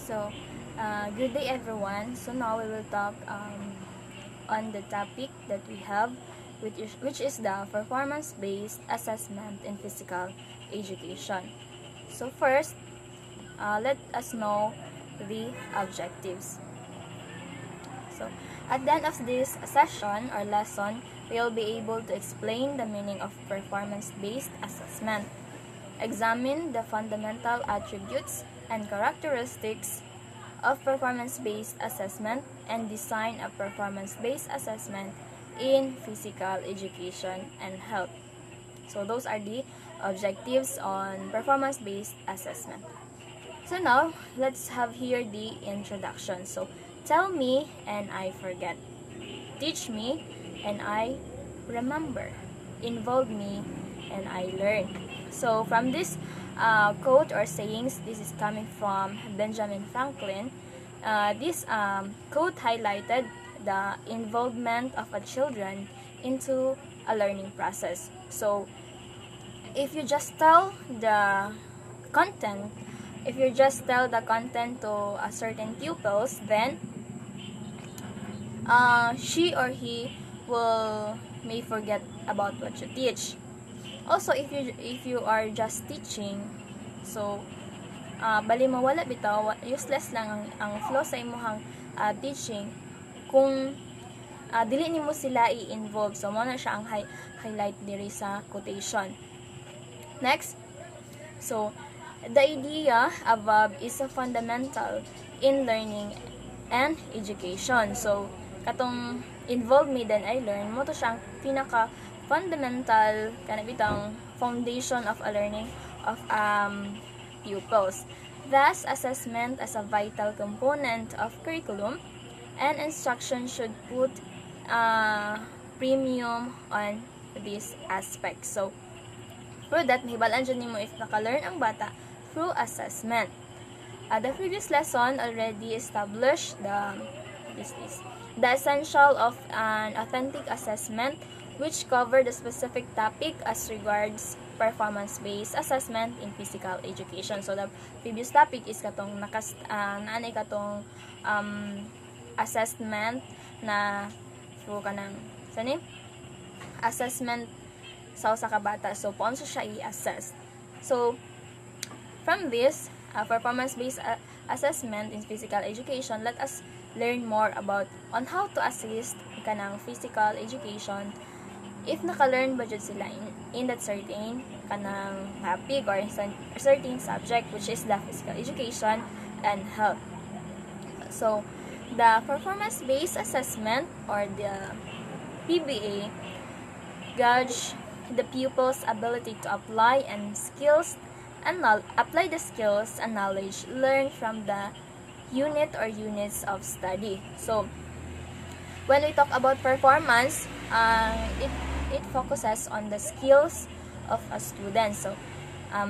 So, good day everyone. So now we will talk on the topic that we have, which is the performance-based assessment in physical education. So first, let us know the objectives. So, at the end of this session or lesson, we will be able to explain the meaning of performance-based assessment, examine the fundamental attributes and characteristics of performance-based assessment, and design a performance-based assessment in physical education and health. So those are the objectives on performance-based assessment. So now, let's have here the introduction. So, tell me and I forget. Teach me and I remember. Involve me and I learn. So, from this quote or sayings, this is coming from Benjamin Franklin. This quote highlighted the involvement of a children into a learning process. So, if you just tell the content, to a certain pupils, then she or he may forget about what you teach. Also, if you are just teaching, so bali mawala bitaw, useless lang ang flow sa imong teaching kung dili nimo sila i-involve. So mo na siya ang highlight diri sa quotation. Next, so the idea above is a fundamental in learning and education. So katong involve me then I learn mo to siyang pinaka fundamental kanabitang foundation of a learning of pupils. Thus, assessment as a vital component of curriculum and instruction should put premium on this aspect. So, for that, mahibalaan dyan nimo if naka-learn ang bata through assessment. The previous lesson already established the essential of an authentic assessment, which covered the specific topic as regards performance-based assessment in physical education. So the previous topic is katong naanay katong assessment na through kanang assessment sa usa ka bata. So paano siya i-assess? So from this performance-based assessment in physical education, let us learn more about on how to assist kanang physical education if naka-learn ba jud sila in that certain kanang topic or certain subject, which is the physical education and health. So the performance-based assessment or the PBA gauge the pupil's ability to apply the skills and knowledge learned from the unit or units of study. So when we talk about performance, it focuses on the skills of a student. So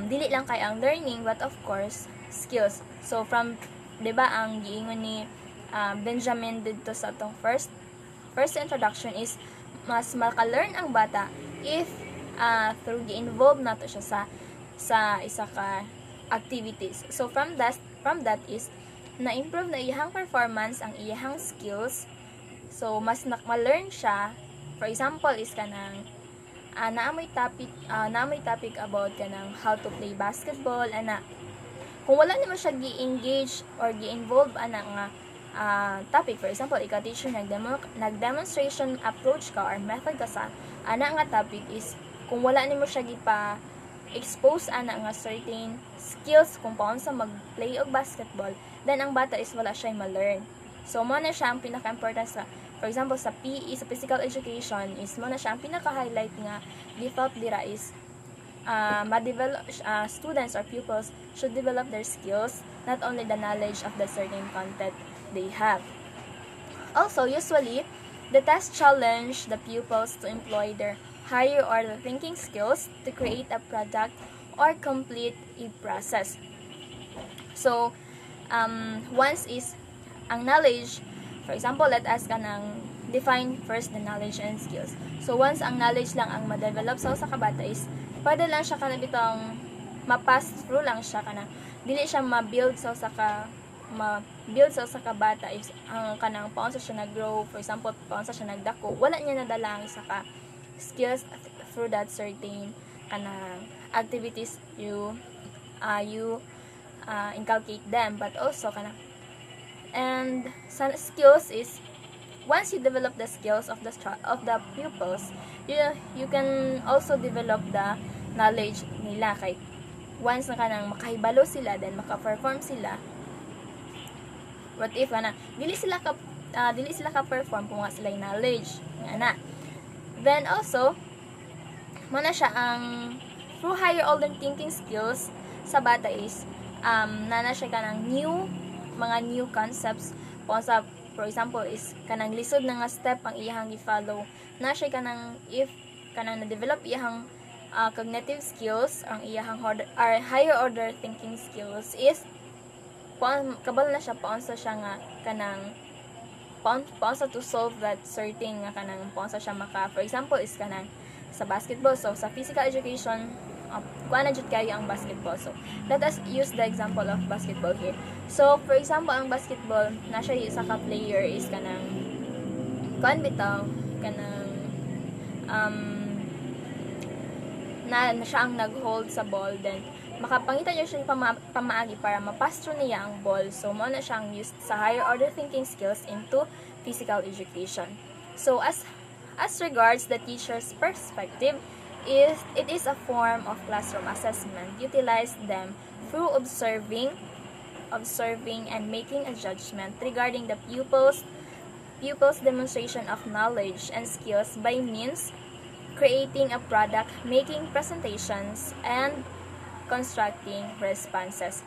dili lang kay ang learning, but of course skills. So from, di ba, ang giingon ni Benjamin dito sa atong first introduction is mas maka-learn ang bata if through gi-involve nato siya sa isa ka activities. So from that is na-improve na iyahang performance ang iyahang skills. So mas ma-learn siya. For example is kanang naamay topic about kanang how to play basketball ana. Kung wala naman siya gi-engage or gi-involve ana nga topic, for example ikaw teacher nag-demonstration approach ka or method ka sa ana nga topic, is kung wala nimo siya gipa expose ana nga certain skills kung paano sa mag-play og basketball, then ang bata is wala siya ma-learn. So mo na siya ang pinaka-important sa, for example sa PE, sa physical education, is mo na siya ang pinaka-highlight nga default dira is ma-develop students or pupils should develop their skills, not only the knowledge of the certain content they have. Also, usually the test challenge the pupils to employ their higher order thinking skills to create a product or complete a process. So once is ang knowledge, for example, let us kanang define first the knowledge and skills. So once ang knowledge lang ang ma-develop sa usa ka bata, is pwede lang siya kanang bitong ma-pass through lang siya kanang dili siya ma-build sa usa ka ma-build sa usa ka bata is ang kanang paon sa siya nag-grow, for example paon sa siya nagdako, wala niya nadala ang isa ka skills through that certain kanang activities you inculcate them, but also kanang, and some skills is once you develop the skills of the pupils, you can also develop the knowledge nila. Kay once na kanang makahibalo sila, then maka-perform sila, what if ana dili sila ka perform kung nga sila knowledge ana. Then also mo na siya ang through higher order thinking skills sa bata is nana siya kanang mga new concepts kung sa, for example is kanang lisod na nga step ang iyang i-follow na siya kanang, if kanang na-develop iyang cognitive skills, ang iyang higher order thinking skills is kabalo na siya paon sa siya nga kanang paon sa to solve that certain nga kanang paon sa siya maka, for example is kanang sa basketball, so sa physical education kuha na jud kayo ang basketball. So let us use the example of basketball here. So for example ang basketball na siya isa ka player is kanang kuan bitaw kanang na siya ang nag-hold sa ball, then makapangita niya siya pamaagi para mapass through niya ang ball. So mo na siyang used sa higher order thinking skills into physical education. So as regards the teacher's perspective, it is a form of classroom assessment. Utilize them through observing and making a judgment regarding the pupils demonstration of knowledge and skills by means creating a product, making presentations, and constructing responses.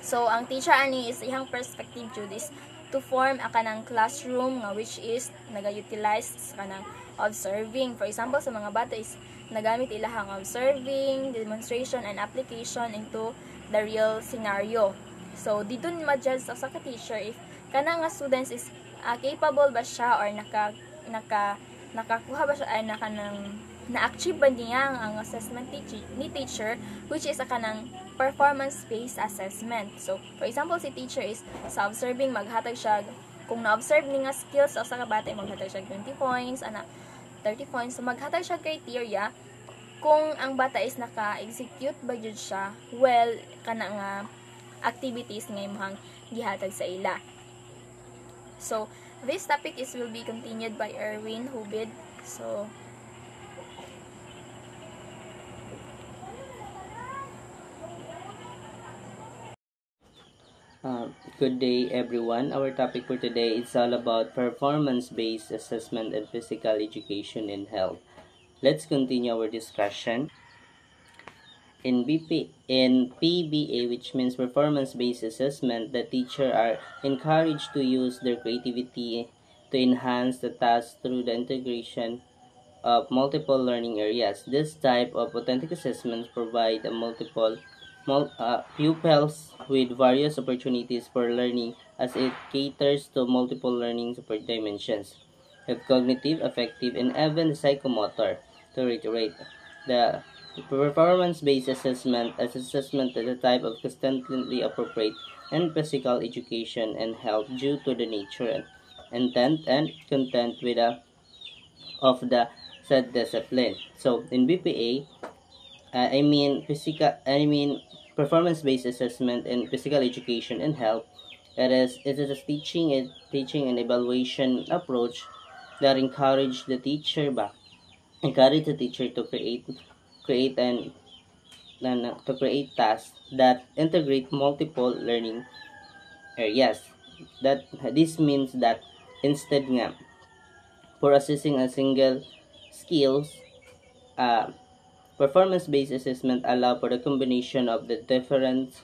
So ang teacher ani is iyang perspective jud is to form a kanang classroom nga which is naga-utilize sa kanang observing. For example sa mga bata is nagamit ilahang observing, demonstration, and application into the real scenario. So dito ni ma-judge sa ka teacher if kanang nga students is capable ba siya or nakakuha ba siya ay na-achieve ba niya ang assessment ni teacher, which is a kanang performance-based assessment. So for example si teacher is sa observing maghatag siya, kung na-observe niya skills sa ka bata maghatag siya 20 points 30 points. So maghatag siya criteria kung ang bata is naka-execute ba jud siya well kana nga activities nga imong gihatag sa ila. So this topic will be continued by Erwin Hubid. So good day everyone. Our topic for today is all about performance-based assessment and physical education in health. Let's continue our discussion. In PBA, which means performance-based assessment, the teacher are encouraged to use their creativity to enhance the task through the integration of multiple learning areas. This type of authentic assessments provide pupils with various opportunities for learning as it caters to multiple learning dimensions of cognitive, affective, and even psychomotor. To reiterate, the performance-based assessment is assessment as a type of constantly appropriate and physical education and health due to the nature, intent, and content of the said discipline. So in BPA, performance-based assessment in physical education and health. It is a teaching and evaluation approach that encourage the teacher to create tasks that integrate multiple learning areas. This means that instead nga for assessing a single skills, performance-based assessment allow for the combination of the different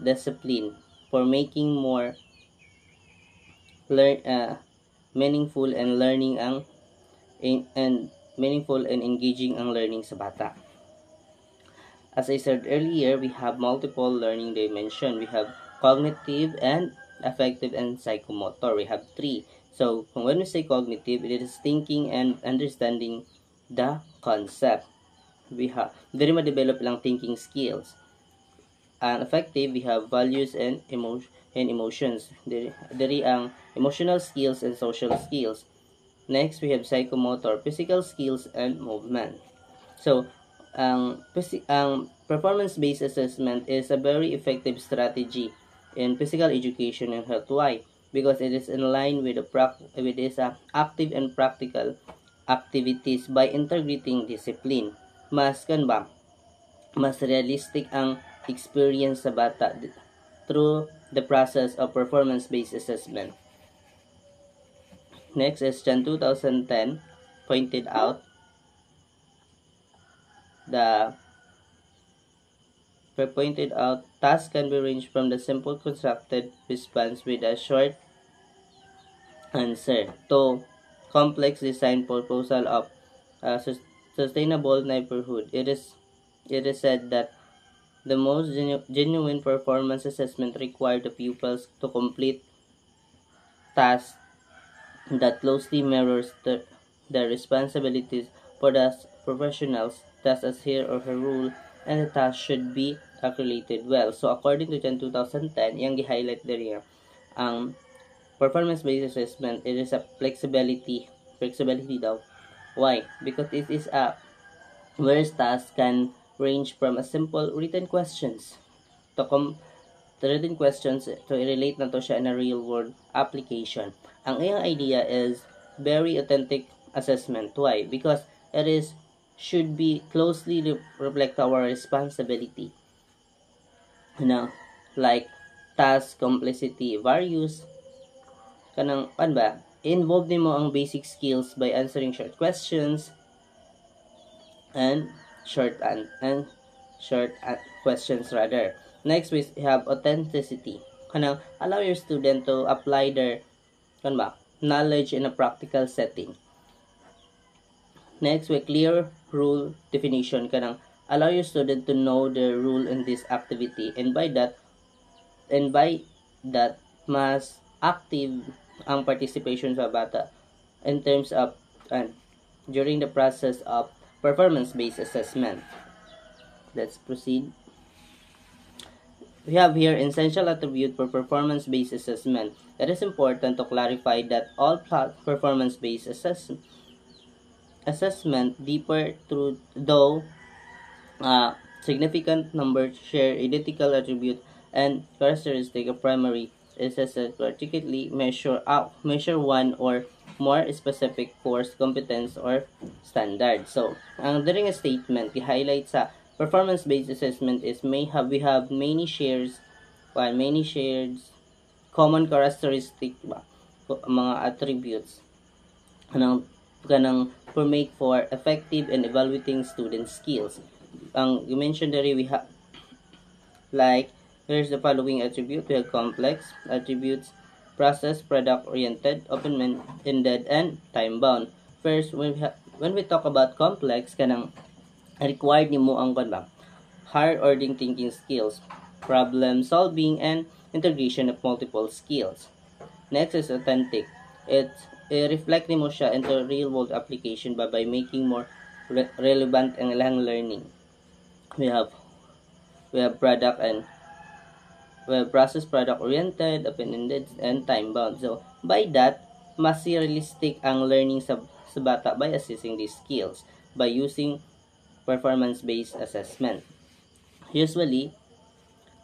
discipline for making more meaningful and meaningful and engaging ang learning sa bata. As I said earlier, we have multiple learning dimension. We have cognitive and affective and psychomotor. We have 3. So when we say cognitive, it is thinking and understanding the concept. We have very ma-develop lang thinking skills. Ang effective, we have values and emotions. Diri ang emotional skills and social skills. Next, we have psychomotor, physical skills and movement. So, ang performance-based assessment is a very effective strategy in physical education and health. Why? Because it is in line with active and practical activities by integrating discipline. Mas realistic ang experience sa bata through the process of performance-based assessment. Next is Chan 2010 pointed out tasks can be ranged from the simple constructed response with a short answer to complex design proposal of sustainable neighborhood. It is said that the most genuine performance assessment require the pupils to complete tasks that closely mirrors their responsibilities for the professionals, thus as her or her rule, and the task should be calculated well. So, according to Chan 2010, yung gi-highlight din ang performance-based assessment, it is a flexibility daw. Why? Because it is where tasks can range from a simple written questions to relate na to siya in a real world application. Ang iyang idea is very authentic assessment. Why? Because should be closely reflect our responsibility. Like task complexity various kanang involve nimo ang basic skills by answering short questions and short questions rather. Next we have authenticity. Kanang allow your student to apply their knowledge in a practical setting. Next we clear rule definition. Kanang allow your student to know the rule in this activity, and by that mas active ang participation sa bata in terms of during the process of performance-based assessment. Let's proceed. We have here essential attribute for performance-based assessment. It is important to clarify that all performance-based assessment differ through though significant number share identical attribute and characteristic of primary assessment, particularly measure one or more specific course competence or standard. So, ang daring statement i-highlight sa performance-based assessment is we have many shared common characteristic mga attributes kanang make for effective and evaluating student skills. Ang you mentioned there we have like here's the following attribute. We have complex attributes, process, product oriented, open-ended, and time bound. First, when we talk about complex, kanang required nimo ang hard ordering thinking skills, problem solving, and integration of multiple skills. Next is authentic. It reflect nimo siya into real world application by making more relevant ang ilang learning. We have product and process, product oriented, open-ended, and time bound. So by that, mas realistic ang learning sa bata by assessing these skills by using performance-based assessment. Usually,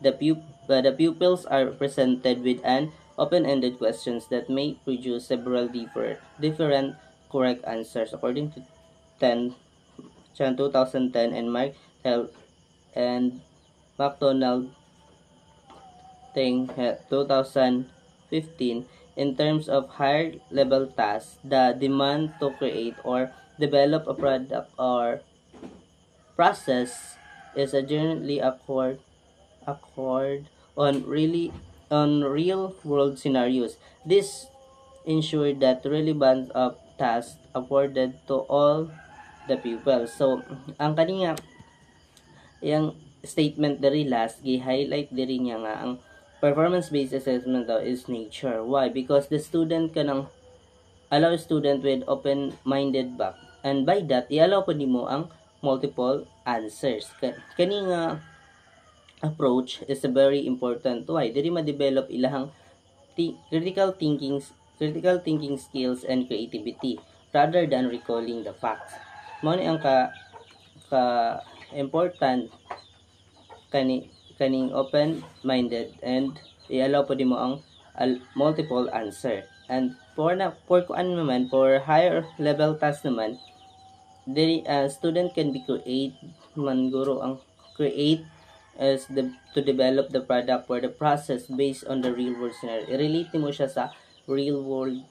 the pupils are presented with an open-ended questions that may produce several different correct answers according to 2010 and Martel and McDonald 2015. In terms of higher level tasks, the demand to create or develop a product or process is generally accord on real world scenarios. This ensure that relevance of tasks afforded to all the pupils. So ang kaniya yung statement diri last gi-highlight diri niya nga ang performance-based assessment daw is nature. Why? Because the student kanang allow student with open-minded back. And by that, i-allow po nimo ang multiple answers. Kani nga approach is very important. Why? Diri ma-develop ilahang critical thinking skills and creativity rather than recalling the facts. Mao ni ang ka important kaning open-minded and i-allow po mo ang multiple answer. And for kuan naman, for higher level task naman, student can be create man guro ang create as to develop the product for the process based on the real world scenario. I-relate mo siya sa real world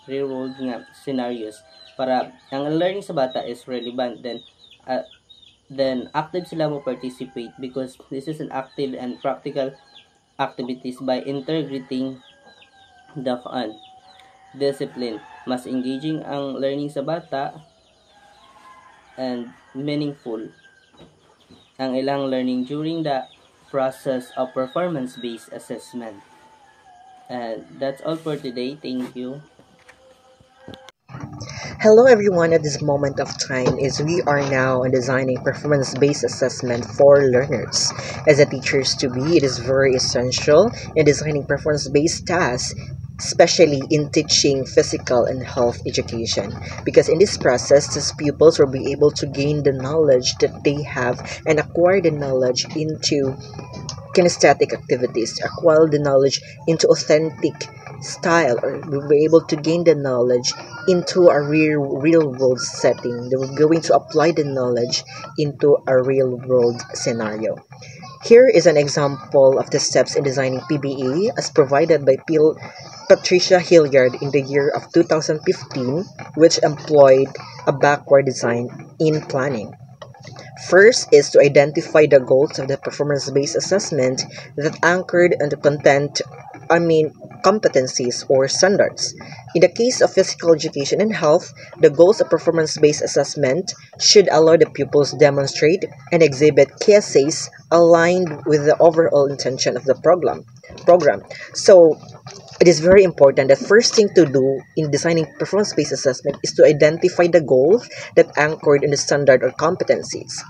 real world nga scenarios para ang learning sa bata is relevant, then active sila mo participate because this is an active and practical activities. By integrating the discipline, mas engaging ang learning sa bata and meaningful ang ilang learning during the process of performance-based assessment. And that's all for today. Thank you. Hello everyone, at this moment of time is we are now designing performance-based assessment for learners. As a teachers to be, it is very essential in designing performance-based tasks, especially in teaching physical and health education, because in this process these pupils will be able to gain the knowledge that they have and acquire the knowledge into kinesthetic activities, acquire the knowledge into authentic style, or we'll be able to gain the knowledge into a real world setting. They were going to apply the knowledge into a real world scenario. Here is an example of the steps in designing PBA as provided by Patricia Hilliard in the year of 2015, which employed a backward design in planning. First is to identify the goals of the performance-based assessment that anchored on the competencies or standards. In the case of physical education and health, the goals of performance-based assessment should allow the pupils demonstrate and exhibit key essays aligned with the overall intention of the program. So, it is very important. The first thing to do in designing performance-based assessment is to identify the goals that anchored in the standard or competencies.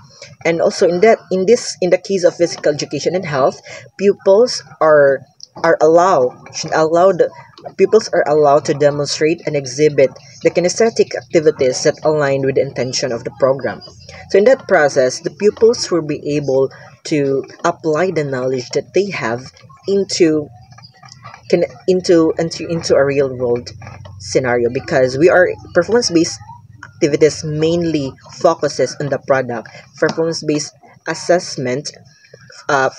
And also in the case of physical education and health, pupils are allowed to demonstrate and exhibit the kinesthetic activities that align with the intention of the program. So in that process, the pupils will be able to apply the knowledge that they have into a real world scenario, because we are performance-based activities mainly focuses on the product. Performance-based assessment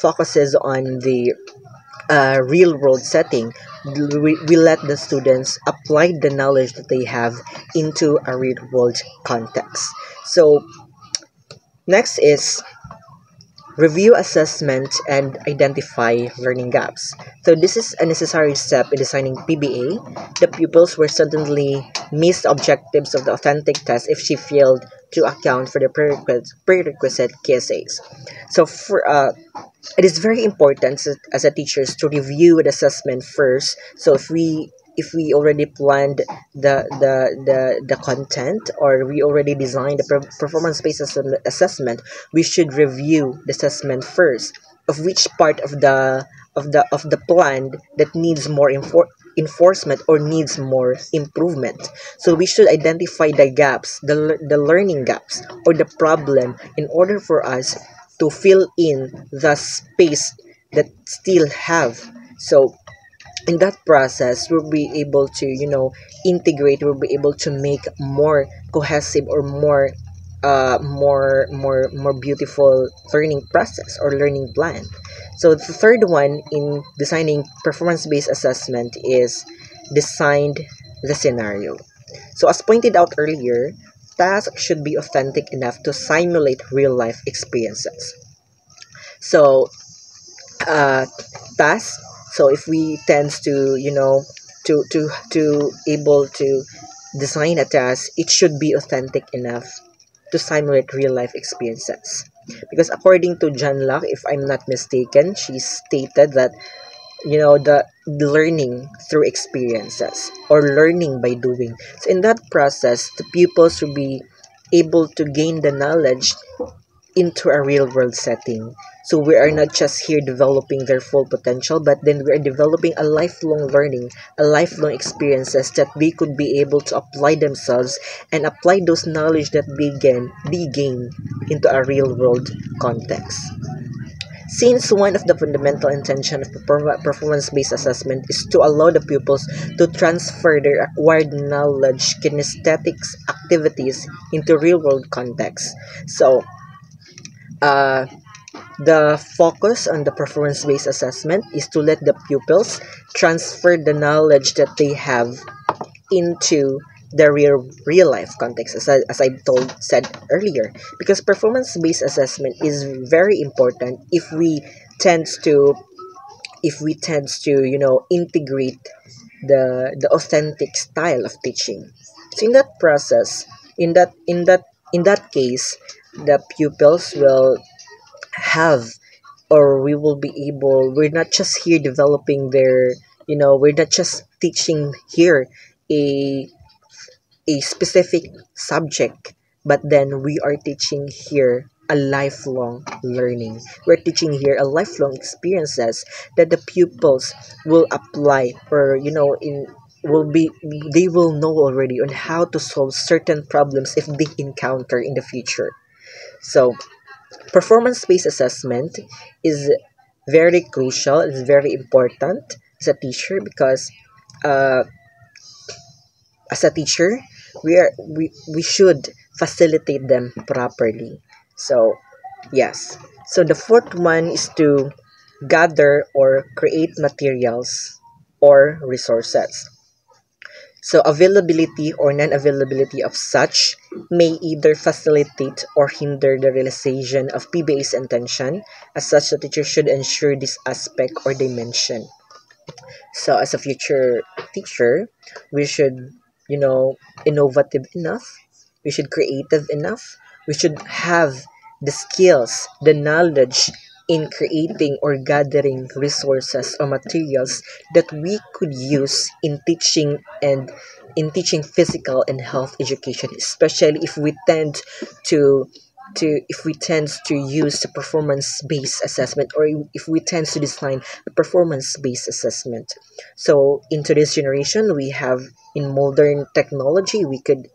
focuses on the real world setting. We let the students apply the knowledge that they have into a real world context. So next is review assessment and identify learning gaps. So this is a necessary step in designing PBA. The pupils will suddenly miss the objectives of the authentic test if she failed to account for the prerequisite key essays. So it is very important as a teachers to review the assessment first. So if we already planned the content, or we already designed the performance-based assessment, we should review the assessment first of which part of the plan that needs more enforcement or needs more improvement. So we should identify the gaps, the learning gaps or the problem, in order for us to fill in the space that still have. So in that process, we'll be able to integrate. We'll be able to make more cohesive or more beautiful learning process or learning plan. So the third one in designing performance-based assessment is design the scenario. So as pointed out earlier, tasks should be authentic enough to simulate real life experiences. So tasks. So if we tend to able to design a task, it should be authentic enough to simulate real life experiences. Because according to John Locke, if I'm not mistaken, she stated that the learning through experiences or learning by doing. So in that process, the pupils will be able to gain the knowledge into a real world setting. So we are not just here developing their full potential, but then we are developing a lifelong learning, a lifelong experiences that they could be able to apply themselves and apply those knowledge that they gain into a real world context. Since one of the fundamental intention of performance-based assessment is to allow the pupils to transfer their acquired knowledge, kinesthetics, activities into real-world context. So, uh, the focus on the performance-based assessment is to let the pupils transfer the knowledge that they have into the real life context, as I said earlier, because performance based assessment is very important if we tend to integrate the authentic style of teaching. So in that process, in that case, the pupils will have, or we will be able, we're not just here developing we're not just teaching here a specific subject, but then we are teaching here a lifelong learning. We're teaching here a lifelong experiences that the pupils will apply, or in will be they will know already on how to solve certain problems if they encounter in the future. So performance-based assessment is very crucial. It's very important as a teacher, because uh, as a teacher, we should facilitate them properly. So yes. So the fourth one is to gather or create materials or resources. So availability or non-availability of such may either facilitate or hinder the realization of PBA's intention. As such, the teacher should ensure this aspect or dimension. So as a future teacher, we should, innovative enough. We should creative enough. We should have the skills, the knowledge in creating or gathering resources or materials that we could use in teaching physical and health education, especially to if we tend to use the performance based assessment, or if we tend to design a performance based assessment. So in today's generation, we have, in modern technology, we could,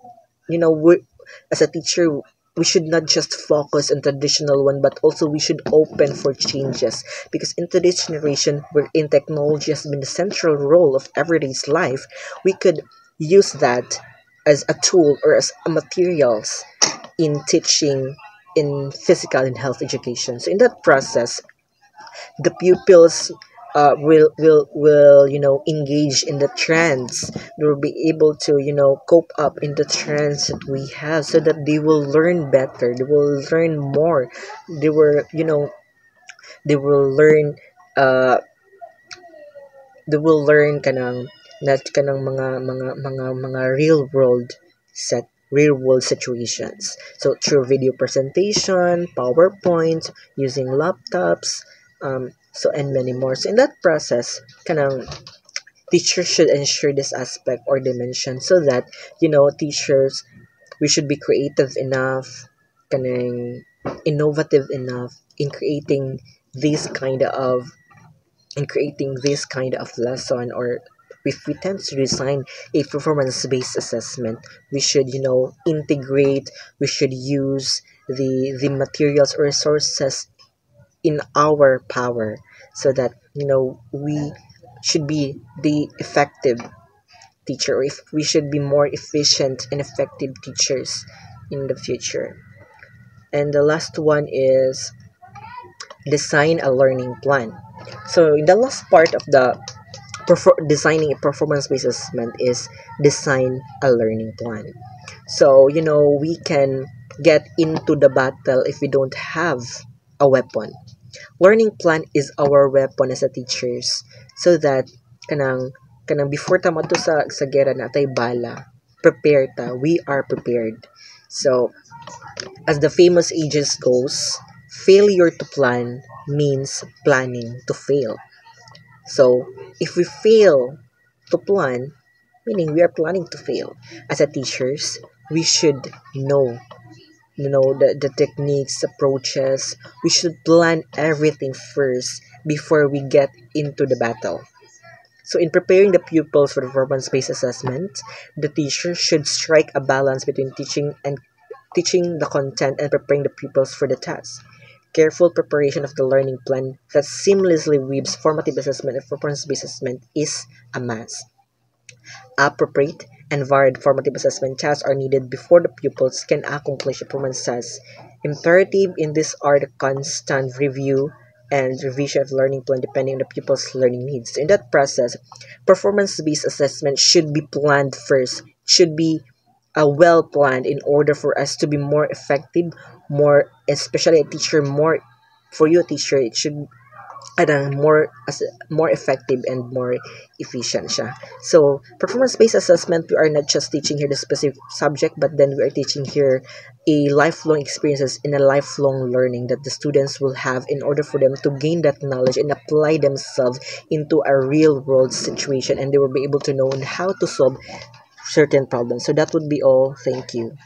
as a teacher, we should not just focus on traditional one, but also we should open for changes, because in today's generation, wherein technology has been the central role of everyday's life, we could use that as a tool or as a materials in teaching in physical and health education. So in that process, the pupils will engage in the trends. They will be able to cope up in the trends that we have, so that they will learn better. They will learn more. They will you know they will learn uh they will learn kanang mga real world situations. So through video presentation, PowerPoint, using laptops, and many more. So in that process, kanang teachers should ensure this aspect or dimension, so that teachers, we should be creative enough, kanang innovative enough in creating this kind of lesson. Or if we tend to design a performance-based assessment, we should integrate, we should use the materials or resources in our power, so that we should be the effective teacher, or if we should be more efficient and effective teachers in the future. And the last one is design a learning plan. So in the last part of the designing a performance-based assessment is design a learning plan. So we can get into the battle if we don't have a weapon. Learning plan is our weapon as a teachers, so that kanang before ta to sa gera natay bala, prepare ta, we are prepared. So as the famous ages goes, failure to plan means planning to fail. So if we fail to plan, meaning we are planning to fail. As a teachers, we should know the techniques, approaches. We should plan everything first before we get into the battle. So in preparing the pupils for the performance-based assessment, the teacher should strike a balance between teaching the content and preparing the pupils for the task. Careful preparation of the learning plan that seamlessly weaves formative assessment and performance-based assessment is a must. Appropriate and varied formative assessment tasks are needed before the pupils can accomplish performance tasks. Imperative in this are the constant review and revision of learning plan depending on the pupil's learning needs. In that process, performance-based assessment should be planned first, should be well planned in order for us to be more effective, more especially a teacher more for you a teacher it should more effective and more efficient siya. So, performance-based assessment, we are not just teaching here the specific subject, but then we are teaching here a lifelong experiences in a lifelong learning that the students will have in order for them to gain that knowledge and apply themselves into a real world situation, and they will be able to know how to solve certain problems. So that would be all. Thank you.